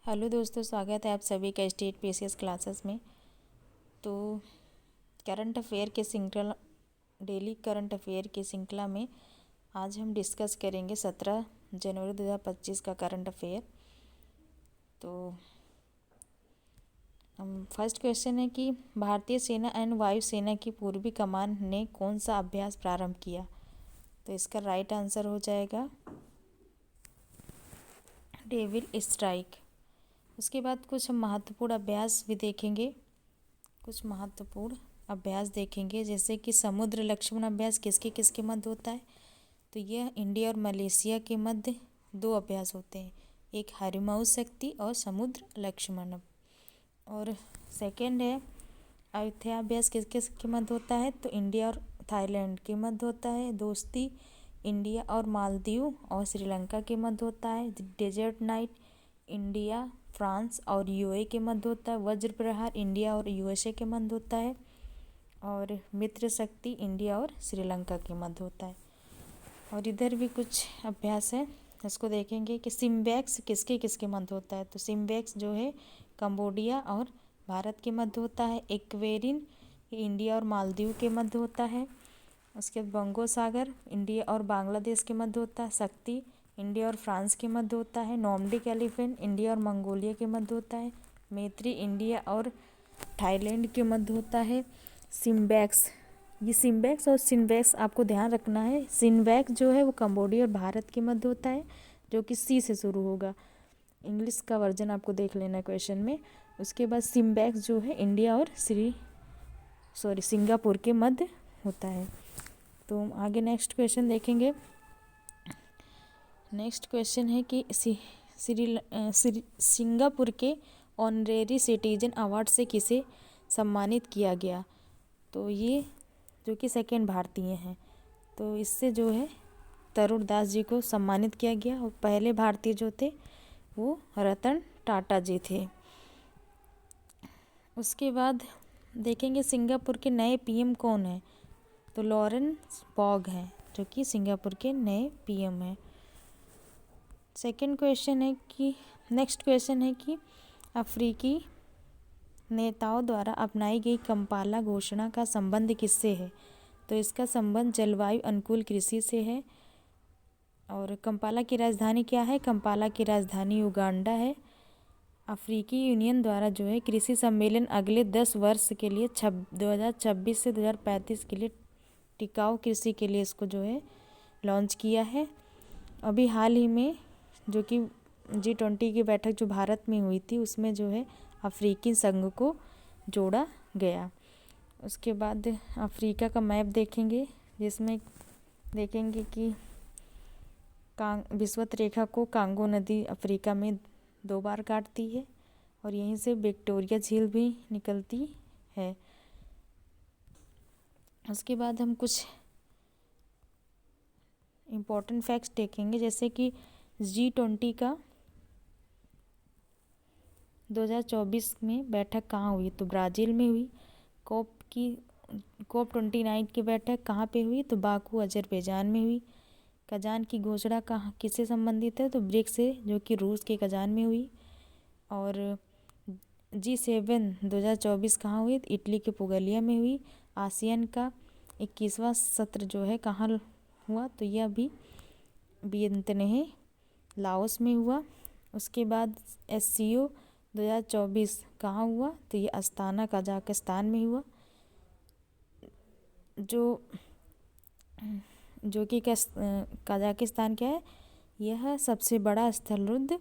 Hello दोस्तों, स्वागत है आप सभी का स्टेट पीसीएस क्लासेस में। तो करंट अफेयर के श्रृंखला डेली करंट अफेयर की श्रृंखला में आज हम डिस्कस करेंगे 17 जनवरी 2025 का करंट अफेयर। तो हम फर्स्ट क्वेश्चन है कि भारतीय सेना एवं वायुसेना की पूर्वी कमान ने कौन सा अभ्यास प्रारंभ किया। तो इसका राइट आंसर हो जाएगा डेविल स्ट्राइक। उसके बाद कुछ हम महत्वपूर्ण अभ्यास भी देखेंगे, कुछ महत्वपूर्ण अभ्यास देखेंगे जैसे कि समुद्र लक्ष्मण अभ्यास किसके किसके मध्य होता है। तो यह इंडिया और मलेशिया के मध्य दो अभ्यास होते हैं, एक हरिमऊ शक्ति और समुद्र लक्ष्मण। और सेकंड है अयोध्या अभ्यास किस किस के मध्य होता है। तो इंडिया और थाईलैंड के मध्य होता है। दोस्ती इंडिया और मालदीव और श्रीलंका के मध्य होता है। डेजर्ट नाइट इंडिया फ्रांस और यूएई के मध्य होता है। वज्र प्रहार इंडिया और यूएसए के मध्य होता है। और मित्र शक्ति इंडिया और श्रीलंका के मध्य होता है। और इधर भी कुछ अभ्यास है, इसको देखेंगे कि सिम्बैक्स किसके किसके मध्य होता है। तो सिम्बैक्स जो है कंबोडिया और भारत के मध्य होता है। एक्वेरिन इंडिया और मालदीव के मध्य होता है। उसके बाद बंगो सागर इंडिया और बांग्लादेश के मध्य होता है। शक्ति इंडिया और फ्रांस के मध्य होता है। नॉर्डिक एलिफेंट इंडिया और मंगोलिया के मध्य होता है। मैत्री इंडिया और थाईलैंड के मध्य होता है। सिम्बैक्स, ये सिम्बैक्स और सिन्वैक्स आपको ध्यान रखना है। सिन्वैक्स जो है वो कंबोडिया और भारत के मध्य होता है, जो कि सी से शुरू होगा। इंग्लिश का वर्जन आपको देख लेना है क्वेश्चन में। उसके बाद सिम्बैक्स जो है इंडिया और सिंगापुर के मध्य होता है। तो आगे नेक्स्ट क्वेश्चन देखेंगे। नेक्स्ट क्वेश्चन है कि सिंगापुर के ऑनरेरी सिटीजन अवार्ड से किसे सम्मानित किया गया। तो ये जो कि सेकेंड भारतीय हैं, तो इससे जो है तरुण दास जी को सम्मानित किया गया। और पहले भारतीय जो थे वो रतन टाटा जी थे। उसके बाद देखेंगे सिंगापुर के नए पीएम कौन है। तो लॉरेंस बॉग हैं, जो कि सिंगापुर के नए पीएम हैं। सेकंड क्वेश्चन है कि नेक्स्ट क्वेश्चन है कि अफ्रीकी नेताओं द्वारा अपनाई गई कंपाला घोषणा का संबंध किससे है। तो इसका संबंध जलवायु अनुकूल कृषि से है। और कंपाला की राजधानी क्या है। कंपाला की राजधानी युगांडा है। अफ्रीकी यूनियन द्वारा जो है कृषि सम्मेलन अगले 10 वर्ष के लिए 2026 से 2035 के लिए टिकाऊ कृषि के लिए इसको जो है लॉन्च किया है। अभी हाल ही में जो कि G20 की बैठक जो भारत में हुई थी, उसमें जो है अफ्रीकी संघ को जोड़ा गया। उसके बाद अफ्रीका का मैप देखेंगे, जिसमें देखेंगे कि विषुवत रेखा को कांगो नदी अफ्रीका में 2 बार काटती है और यहीं से विक्टोरिया झील भी निकलती है। उसके बाद हम कुछ इम्पोर्टेंट फैक्ट्स देखेंगे, जैसे कि G20 का 2024 में बैठक कहाँ हुई। तो ब्राज़ील में हुई। COP29 की बैठक कहाँ पे हुई। तो बाकू अजरबैजान में हुई। कजान की घोषणा कहाँ किससे संबंधित है। तो ब्रिक्स से, जो कि रूस के कजान में हुई। और G7 2024 कहाँ हुई। इटली के पुगलिया में हुई। आसियान का 21वां सत्र जो है कहाँ हुआ। तो यह भी वियतनाम लाओस में हुआ। उसके बाद SCO 2024 कहाँ हुआ। तो ये अस्ताना कजाकिस्तान में हुआ, जो कि कजाकिस्तान क्या है, यह सबसे बड़ा स्थलरुद्ध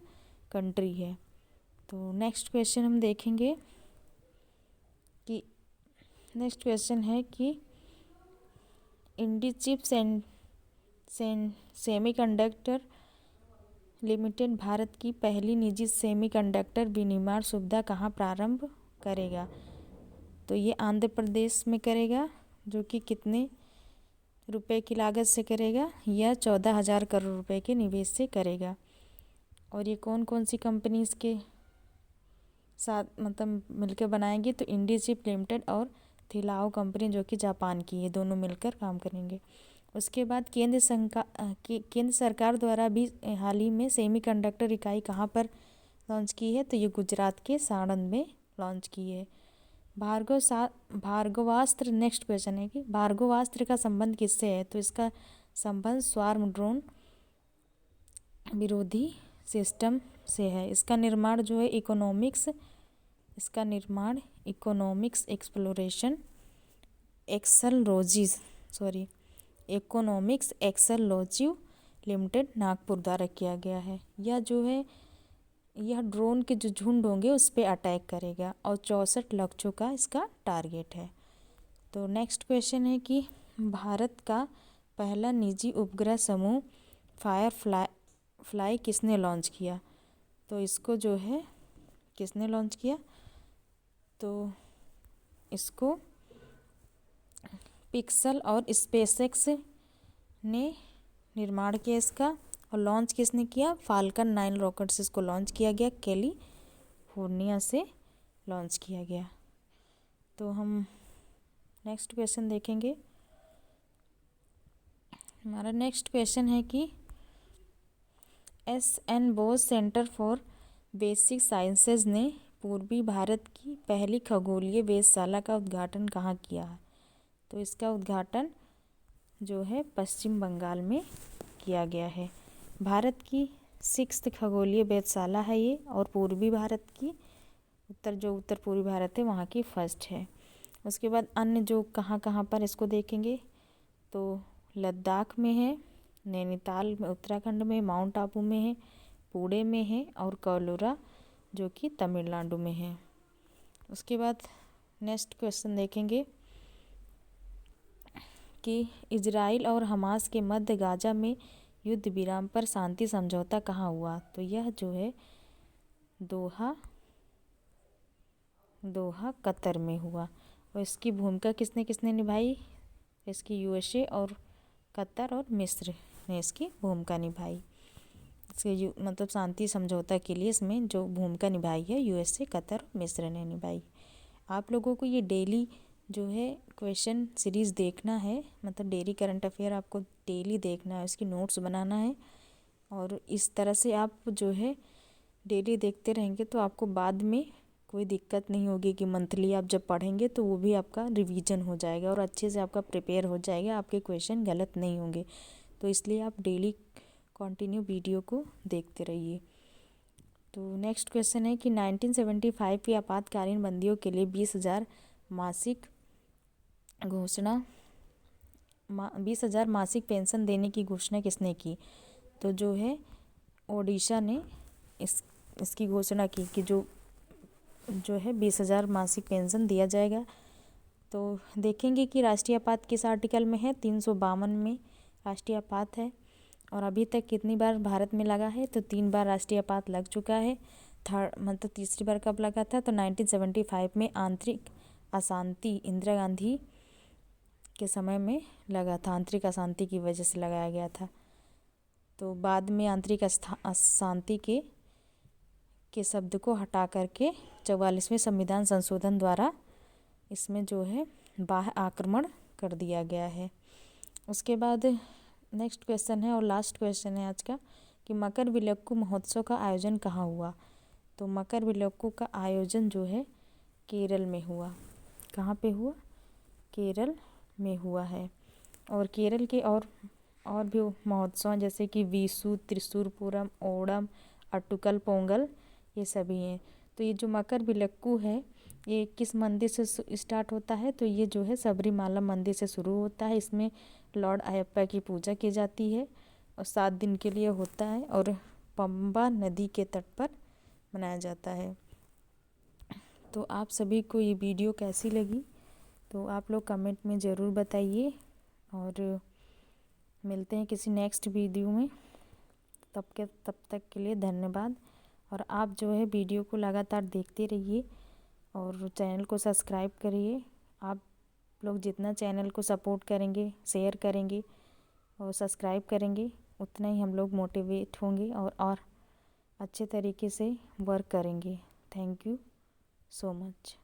कंट्री है। तो नेक्स्ट क्वेश्चन हम देखेंगे कि नेक्स्ट क्वेश्चन है कि इंडीचिप सेमीकंडक्टर लिमिटेड भारत की पहली निजी सेमीकंडक्टर विनिर्माण सुविधा कहाँ प्रारंभ करेगा। तो ये आंध्र प्रदेश में करेगा, जो कि कितने रुपए की लागत से करेगा। यह 14,000 करोड़ रुपए के निवेश से करेगा। और ये कौन कौन सी कंपनीज के साथ मतलब मिलकर बनाएंगे। तो इंडीचिप लिमिटेड और थिलाओ कंपनी, जो कि जापान की है, दोनों मिलकर काम करेंगे। उसके बाद केंद्र सरकार द्वारा भी हाल ही में सेमीकंडक्टर इकाई कहाँ पर लॉन्च की है? तो ये गुजरात के साणंद में लॉन्च की है। भार्गवास्त्र, नेक्स्ट क्वेश्चन है कि भार्गवास्त्र का संबंध किससे है? तो इसका संबंध स्वार्म ड्रोन विरोधी सिस्टम से है। इसका निर्माण जो है economics exploration economics explosive limited Nagpur द्वारा किया गया है। यह ड्रोन के जो झुंड होंगे उस पर अटैक करेगा और 64 लक्ष्यों का इसका टारगेट है। तो नेक्स्ट क्वेश्चन है कि भारत का पहला निजी उपग्रह समूह फायरफ्लाई किसने लॉन्च किया? तो इसको जो है किसने लॉन्च किया? तो इसको पिक्सल और स्पेसएक्स ने निर्माण किया इसका। और लॉन्च किसने किया? फाल्कन 9 रॉकेट से इसको लॉन्च किया गया, कैलिफोर्निया से लॉन्च किया गया। तो हम नेक्स्ट क्वेश्चन देखेंगे। हमारा नेक्स्ट क्वेश्चन है कि SN. Bose centre for basic sciences ने पूर्वी भारत की पहली खगोलीय वेधशाला का उद्घाटन कहाँ किया है? तो इसका उद्घाटन जो है पश्चिम बंगाल में किया गया है। भारत की 6th खगोलीय वेधशाला है ये, और पूर्वी भारत की उत्तर पूर्वी भारत है वहाँ की फर्स्ट है। उसके बाद अन्य जो कहाँ कहाँ पर इसको देखेंगे तो लद्दाख में है, नैनीताल में उत्तराखंड में, माउंट आबू में है, पुणे में है और कोलोरा जो कि तमिलनाडु में है। उसके बाद नेक्स्ट क्वेश्चन देखेंगे कि इजराइल और हमास के मध्य गाजा में युद्ध विराम पर शांति समझौता कहाँ हुआ? तो यह जो है दोहा कतर में हुआ। और इसकी भूमिका किसने किसने निभाई? इसकी यूएसए और कतर और मिस्र ने इसकी भूमिका निभाई। इसके मतलब शांति समझौता के लिए इसमें जो भूमिका निभाई है यूएसए, कतर और मिस्र ने निभाई। आप लोगों को ये डेली जो है क्वेश्चन सीरीज़ देखना है, मतलब डेली करंट अफेयर आपको डेली देखना है, उसकी नोट्स बनाना है। और इस तरह से आप जो है डेली देखते रहेंगे तो आपको बाद में कोई दिक्कत नहीं होगी कि मंथली आप जब पढ़ेंगे तो वो भी आपका रिवीजन हो जाएगा और अच्छे से आपका प्रिपेयर हो जाएगा, आपके क्वेश्चन गलत नहीं होंगे। तो इसलिए आप डेली कंटिन्यू वीडियो को देखते रहिए। तो नेक्स्ट क्वेश्चन है कि 1975 की आपातकालीन बंदियों के लिए 20,000 मासिक पेंशन देने की घोषणा किसने की? तो जो है ओडिशा ने इसकी घोषणा की कि जो है 20,000 मासिक पेंशन दिया जाएगा। तो देखेंगे कि राष्ट्रीय आपात किस आर्टिकल में है? 352 में राष्ट्रीय आपात है। और अभी तक कितनी बार भारत में लगा है? तो 3 बार राष्ट्रीय आपात लग चुका है। तीसरी बार कब लगा था? तो 1975 में आंतरिक अशांति इंदिरा गांधी के समय में लगा था, आंतरिक अशांति की वजह से लगाया गया था। तो बाद में आंतरिक अशांति के शब्द को हटा करके 44वें संविधान संशोधन द्वारा इसमें जो है बाह्य आक्रमण कर दिया गया है। उसके बाद नेक्स्ट क्वेश्चन है और लास्ट क्वेश्चन है आज का कि मकरविलक्कू महोत्सव का आयोजन कहाँ हुआ? तो मकरविलक्कू का आयोजन जो है केरल में हुआ। कहाँ पे हुआ? केरल में हुआ है। और केरल के और भी महोत्सव जैसे कि वीशु, त्रिशूर पूरम, ओणम, अट्टुकल पोंगल, ये सभी हैं। तो ये जो मकरविलक्कू है ये किस मंदिर से स्टार्ट होता है? तो ये जो है सबरीमाला मंदिर से शुरू होता है। इसमें लॉर्ड अयप्पा की पूजा की जाती है और 7 दिन के लिए होता है और पंबा नदी के तट पर मनाया जाता है। तो आप सभी को ये वीडियो कैसी लगी तो आप लोग कमेंट में ज़रूर बताइए और मिलते हैं किसी नेक्स्ट वीडियो में। तब तक के लिए धन्यवाद। और आप जो है वीडियो को लगातार देखते रहिए और चैनल को सब्सक्राइब करिए। आप लोग जितना चैनल को सपोर्ट करेंगे, शेयर करेंगे और सब्सक्राइब करेंगे उतना ही हम लोग मोटिवेट होंगे और अच्छे तरीके से वर्क करेंगे। Thank you so much.